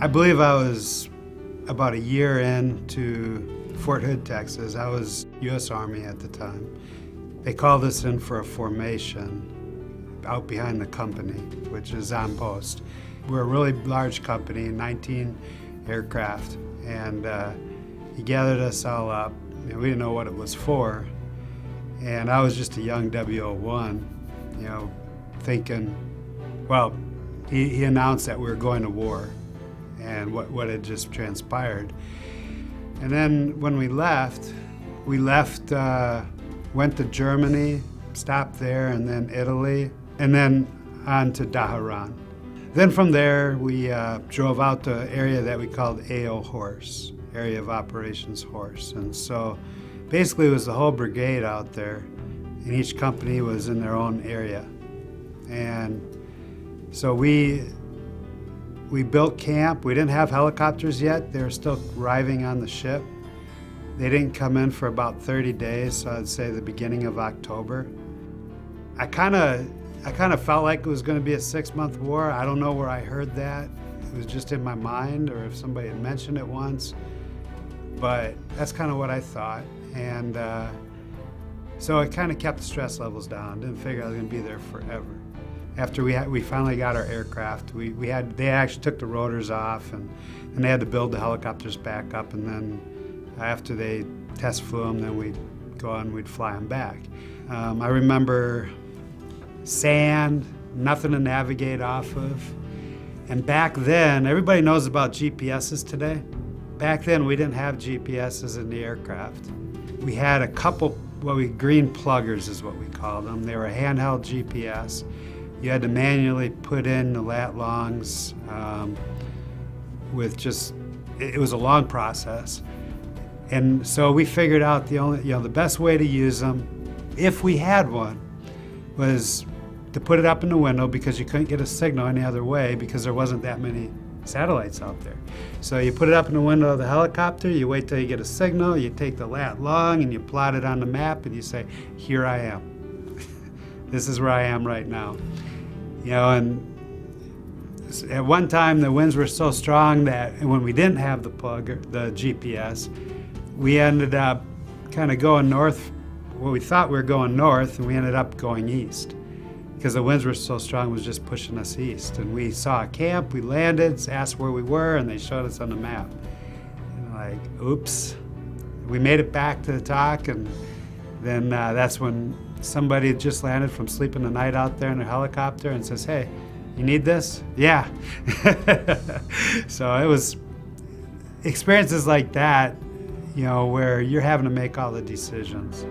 I believe I was about a year into Fort Hood, Texas. I was U.S. Army at the time. They called us in for a formation out behind the company, which is on post. We're a really large company, 19 aircraft, and he gathered us all up. We didn't know what it was for, and I was just a young W-01, thinking, well, he announced that we were going to war and what had just transpired. And then when we left, went to Germany, stopped there, and then Italy, and then on to Daharan. Then from there, we drove out to an area that we called AO Horse, Area of Operations Horse. And so basically it was the whole brigade out there, and each company was in their own area. And so we built camp. We didn't have helicopters yet. They were still arriving on the ship. They didn't come in for about 30 days, so I'd say the beginning of October. I kind of felt like it was going to be a 6-month war. I don't know where I heard that. It was just in my mind, or if somebody had mentioned it once. But that's kind of what I thought. And so it kind of kept the stress levels down. Didn't figure I was going to be there forever. After we finally got our aircraft, they actually took the rotors off, and they had to build the helicopters back up, and then after they test flew them, then we'd go and we'd fly them back. I remember sand, nothing to navigate off of. And back then, everybody knows about GPSs today. Back then, we didn't have GPSs in the aircraft. We had a couple, green pluggers is what we called them. They were a handheld GPS. You had to manually put in the lat longs it was a long process. And so we figured out the best way to use them, if we had one, was to put it up in the window, because you couldn't get a signal any other way because there wasn't that many satellites out there. So you put it up in the window of the helicopter, you wait till you get a signal, you take the lat long and you plot it on the map and you say, here I am. This is where I am right now. And at one time the winds were so strong that when we didn't have the GPS, we ended up kind of going north. Well, we thought we were going north, and we ended up going east because the winds were so strong, it was just pushing us east. And we saw a camp, we landed, asked where we were, and they showed us on the map. And like, oops. We made it back to the TOC, and then that's when somebody had just landed from sleeping the night out there in a helicopter and says, hey, you need this? Yeah. So it was experiences like that, where you're having to make all the decisions.